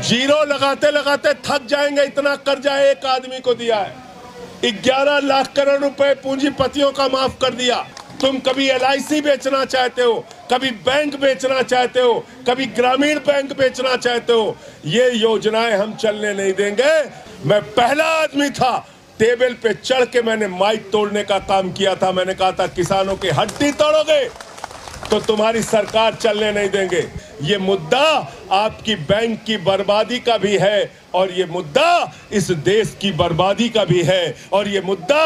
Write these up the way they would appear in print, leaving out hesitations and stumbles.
Zero लगाते लगाते थक जाएंगे, इतना कर्जा एक आदमी को दिया है। 11 लाख करोड़ रुपए पूंजीपतियों का माफ कर दिया। तुम कभी LIC बेचना चाहते हो, कभी बैंक बेचना चाहते हो, कभी ग्रामीण बैंक बेचना चाहते हो। ये योजनाएं हम चलने नहीं देंगे। मैं पहला आदमी था, टेबल पे चढ़ के मैंने माइक तोड़ने का काम किया था। मैंने कहा था किसानों की हड्डी तोड़ोगे तो तुम्हारी सरकार चलने नहीं देंगे। ये मुद्दा आपकी बैंक की बर्बादी का भी है और ये मुद्दा इस देश की बर्बादी का भी है। और ये मुद्दा,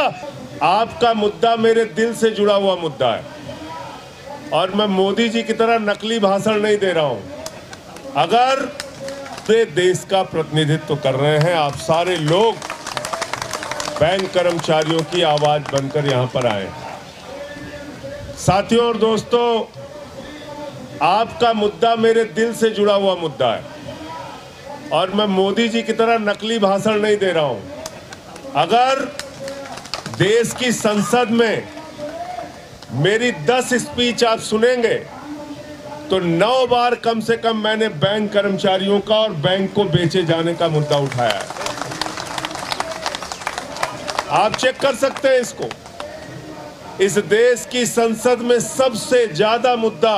आपका मुद्दा मेरे दिल से जुड़ा हुआ मुद्दा है। और मैं मोदी जी की तरह नकली भाषण नहीं दे रहा हूं। अगर वे देश का प्रतिनिधित्व कर रहे हैं, आप सारे लोग बैंक कर्मचारियों की आवाज बनकर यहां पर आए। साथियों और दोस्तों, आपका मुद्दा मेरे दिल से जुड़ा हुआ मुद्दा है और मैं मोदी जी की तरह नकली भाषण नहीं दे रहा हूं। अगर देश की संसद में मेरी 10 स्पीच आप सुनेंगे तो 9 बार कम से कम मैंने बैंक कर्मचारियों का और बैंक को बेचे जाने का मुद्दा उठाया है। आप चेक कर सकते हैं इसको। इस देश की संसद में सबसे ज्यादा मुद्दा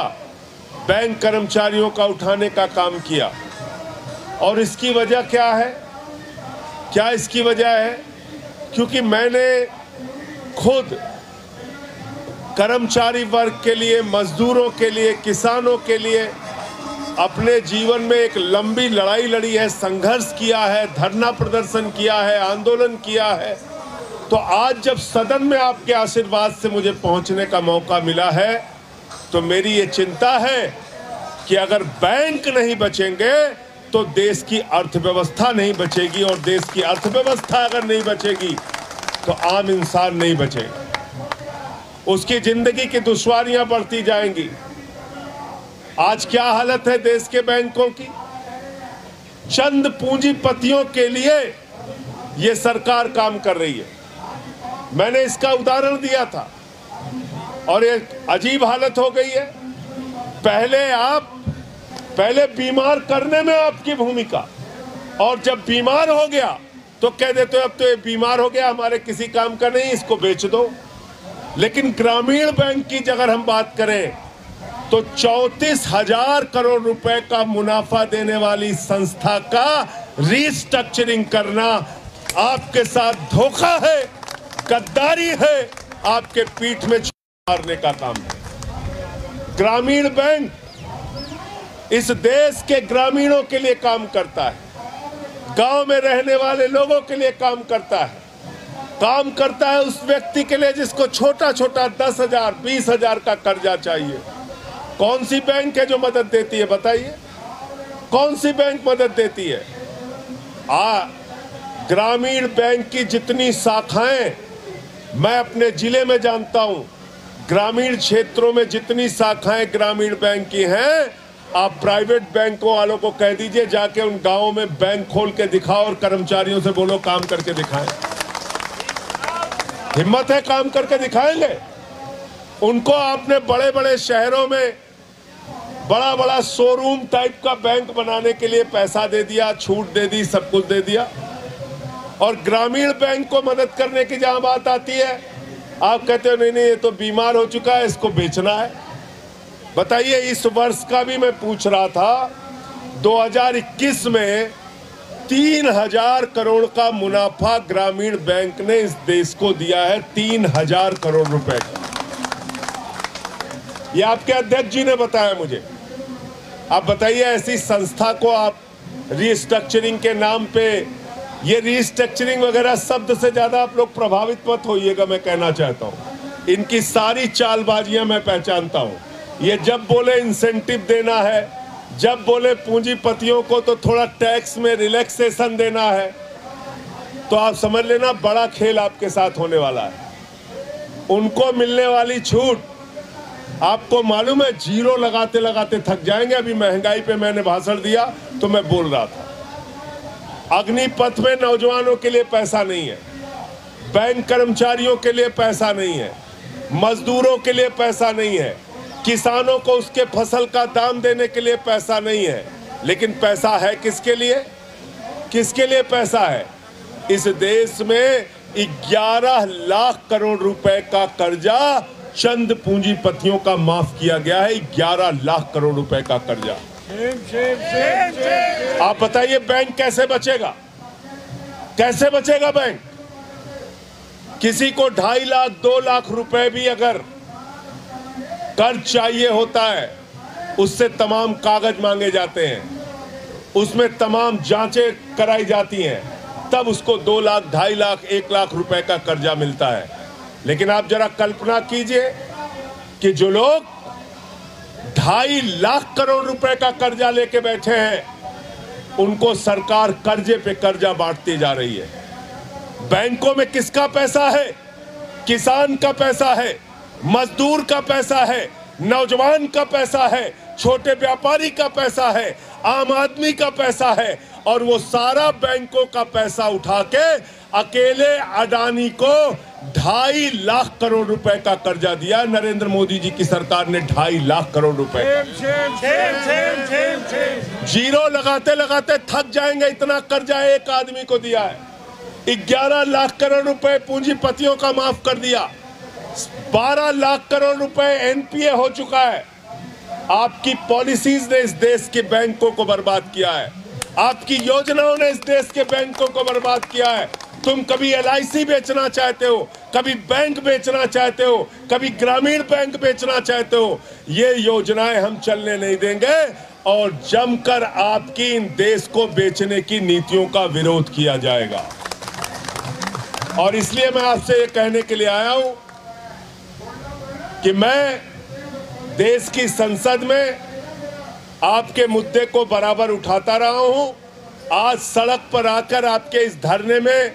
बैंक कर्मचारियों का उठाने का काम किया। और इसकी वजह क्या है? क्या इसकी वजह है? क्योंकि मैंने खुद कर्मचारी वर्ग के लिए, मजदूरों के लिए, किसानों के लिए अपने जीवन में एक लंबी लड़ाई लड़ी है, संघर्ष किया है, धरना प्रदर्शन किया है, आंदोलन किया है। तो आज जब सदन में आपके आशीर्वाद से मुझे पहुंचने का मौका मिला है तो मेरी ये चिंता है कि अगर बैंक नहीं बचेंगे तो देश की अर्थव्यवस्था नहीं बचेगी, और देश की अर्थव्यवस्था अगर नहीं बचेगी तो आम इंसान नहीं बचेगा। उसकी जिंदगी की दुश्वारियां बढ़ती जाएंगी। आज क्या हालत है देश के बैंकों की? चंद पूंजीपतियों के लिए ये सरकार काम कर रही है। मैंने इसका उदाहरण दिया था और एक अजीब हालत हो गई है। पहले बीमार करने में आपकी भूमिका, और जब बीमार हो गया तो कह देते हो अब तो ये बीमार हो गया, हमारे किसी काम का नहीं, इसको बेच दो। लेकिन ग्रामीण बैंक की अगर हम बात करें तो 34,000 करोड़ रुपए का मुनाफा देने वाली संस्था का रीस्ट्रक्चरिंग करना आपके साथ धोखा है, गद्दारी है, आपके पीठ में मारने का काम है। ग्रामीण बैंक इस देश के ग्रामीणों के लिए काम करता है, गांव में रहने वाले लोगों के लिए काम करता है, काम करता है उस व्यक्ति के लिए जिसको छोटा छोटा 10,000, 20,000 का कर्जा चाहिए। कौन सी बैंक है जो मदद देती है? बताइए, कौन सी बैंक मदद देती है? ग्रामीण बैंक की जितनी शाखाएं मैं अपने जिले में जानता हूं, ग्रामीण क्षेत्रों में जितनी शाखाएं ग्रामीण बैंक की हैं, आप प्राइवेट बैंकों वालों को कह दीजिए जाके उन गांवों में बैंक खोल के दिखाओ और कर्मचारियों से बोलो काम करके दिखाएं। हिम्मत है काम करके दिखाएंगे? उनको आपने बड़े बड़े शहरों में बड़ा बड़ा शोरूम टाइप का बैंक बनाने के लिए पैसा दे दिया, छूट दे दी, सब कुछ दे दिया। और ग्रामीण बैंक को मदद करने की जहां बात आती है, आप कहते हो नहीं नहीं ये तो बीमार हो चुका है, इसको बेचना है। बताइए, इस वर्ष का भी मैं पूछ रहा था, 2021 में 3,000 करोड़ का मुनाफा ग्रामीण बैंक ने इस देश को दिया है, 3,000 करोड़ रुपए का। ये आपके अध्यक्ष जी ने बताया मुझे। आप बताइए, ऐसी संस्था को आप रीस्ट्रक्चरिंग के नाम पे, ये रीस्ट्रक्चरिंग वगैरह शब्द से ज्यादा आप लोग प्रभावित मत होइएगा, मैं कहना चाहता हूं। इनकी सारी चालबाजियां मैं पहचानता हूं। ये जब बोले इंसेंटिव देना है, जब बोले पूंजीपतियों को तो थोड़ा टैक्स में रिलैक्सेशन देना है, तो आप समझ लेना बड़ा खेल आपके साथ होने वाला है। उनको मिलने वाली छूट, आपको मालूम है, जीरो लगाते लगाते थक जाएंगे। अभी महंगाई पे मैंने भाषण दिया तो मैं बोल रहा था, अग्निपथ में नौजवानों के लिए पैसा नहीं है, बैंक कर्मचारियों के लिए पैसा नहीं है, मजदूरों के लिए पैसा नहीं है, किसानों को उसके फसल का दाम देने के लिए पैसा नहीं है, लेकिन पैसा है किसके लिए? किसके लिए पैसा है? इस देश में 11 लाख करोड़ रुपए का कर्जा चंद पूंजीपतियों का माफ किया गया है। 11 लाख करोड़ रुपए का कर्जा। आप बताइए बैंक कैसे बचेगा? कैसे बचेगा बैंक? किसी को 2.5 लाख 2 लाख रुपए भी अगर कर्ज चाहिए होता है, उससे तमाम कागज मांगे जाते हैं, उसमें तमाम जांचें कराई जाती हैं, तब उसको 2 लाख 2.5 लाख 1 लाख रुपए का कर्जा मिलता है। लेकिन आप जरा कल्पना कीजिए कि जो लोग 2.5 लाख करोड़ रुपए का कर्जा लेके बैठे हैं, उनको सरकार कर्जे पे कर्जा बांटती जा रही है। बैंकों में किसका पैसा है? किसान का पैसा है, मजदूर का पैसा है, नौजवान का पैसा है, छोटे व्यापारी का पैसा है, आम आदमी का पैसा है। और वो सारा बैंकों का पैसा उठा के अकेले अडानी को 2.5 लाख करोड़ रुपए का कर्जा दिया। नरेंद्र मोदी जी की सरकार ने 2.5 लाख करोड़ रुपए। जीरो लगाते लगाते थक जाएंगे, इतना कर्जा एक आदमी को दिया है। 11 लाख करोड़ रुपए पूंजीपतियों का माफ कर दिया। 12 लाख करोड़ रुपए एनपीए हो चुका है। आपकी पॉलिसीज ने इस देश के बैंकों को बर्बाद किया है। आपकी योजनाओं ने इस देश के बैंकों को बर्बाद किया है। तुम कभी एलआईसी बेचना चाहते हो, कभी बैंक बेचना चाहते हो, कभी ग्रामीण बैंक बेचना चाहते हो। ये योजनाएं हम चलने नहीं देंगे और जमकर आपकी इन देश को बेचने की नीतियों का विरोध किया जाएगा। और इसलिए मैं आपसे ये कहने के लिए आया हूं कि मैं देश की संसद में आपके मुद्दे को बराबर उठाता रहा हूं। आज सड़क पर आकर आपके इस धरने में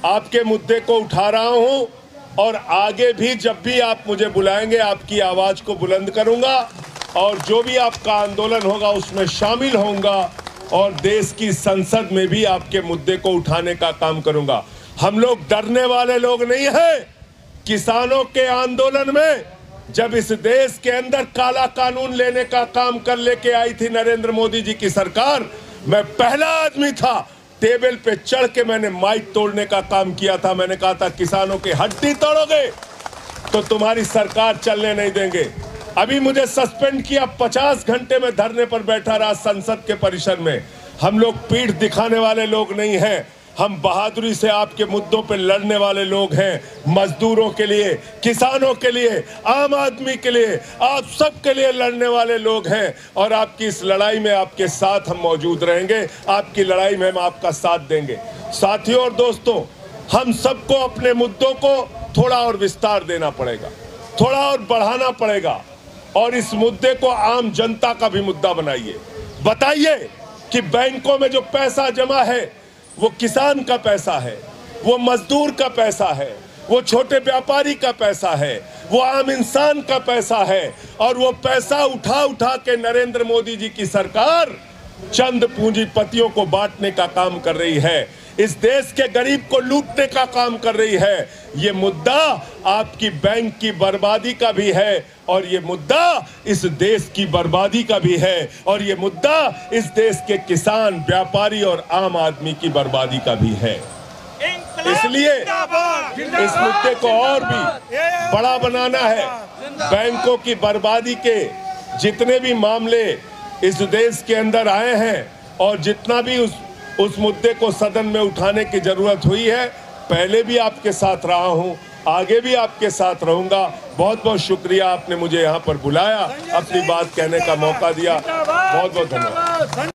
आपके मुद्दे को उठा रहा हूं और आगे भी जब भी आप मुझे बुलाएंगे आपकी आवाज को बुलंद करूंगा और जो भी आपका आंदोलन होगा उसमें शामिल होऊंगा और देश की संसद में भी आपके मुद्दे को उठाने का काम करूंगा। हम लोग डरने वाले लोग नहीं हैं। किसानों के आंदोलन में जब इस देश के अंदर काला कानून लेने का काम कर लेके आई थी नरेंद्र मोदी जी की सरकार, मैं पहला आदमी था, टेबल पे चढ़ के मैंने माइक तोड़ने का काम किया था। मैंने कहा था किसानों की हड्डी तोड़ोगे तो तुम्हारी सरकार चलने नहीं देंगे। अभी मुझे सस्पेंड किया, 50 घंटे में धरने पर बैठा रहा संसद के परिसर में। हम लोग पीठ दिखाने वाले लोग नहीं हैं, हम बहादुरी से आपके मुद्दों पर लड़ने वाले लोग हैं। मजदूरों के लिए, किसानों के लिए, आम आदमी के लिए, आप सब के लिए लड़ने वाले लोग हैं और आपकी इस लड़ाई में आपके साथ हम मौजूद रहेंगे। आपकी लड़ाई में हम आपका साथ देंगे। साथियों और दोस्तों, हम सबको अपने मुद्दों को थोड़ा और विस्तार देना पड़ेगा, थोड़ा और बढ़ाना पड़ेगा और इस मुद्दे को आम जनता का भी मुद्दा बनाइए। बताइए कि बैंकों में जो पैसा जमा है वो किसान का पैसा है, वो मजदूर का पैसा है, वो छोटे व्यापारी का पैसा है, वो आम इंसान का पैसा है और वो पैसा उठा उठा के नरेंद्र मोदी जी की सरकार चंद पूंजीपतियों को बांटने का काम कर रही है, इस देश के गरीब को लूटने का काम कर रही है। ये मुद्दा आपकी बैंक की बर्बादी का भी है और ये मुद्दा इस देश की बर्बादी का भी है और ये मुद्दा इस देश के किसान, व्यापारी और आम आदमी की बर्बादी का भी है। इसलिए इस मुद्दे को और भी बड़ा बनाना है। बैंकों की बर्बादी के जितने भी मामले इस देश के अंदर आए हैं और जितना भी उस मुद्दे को सदन में उठाने की जरूरत हुई है, पहले भी आपके साथ रहा हूं, आगे भी आपके साथ रहूंगा। बहुत बहुत शुक्रिया, आपने मुझे यहां पर बुलाया, अपनी बात कहने का मौका दिया। बहुत बहुत धन्यवाद।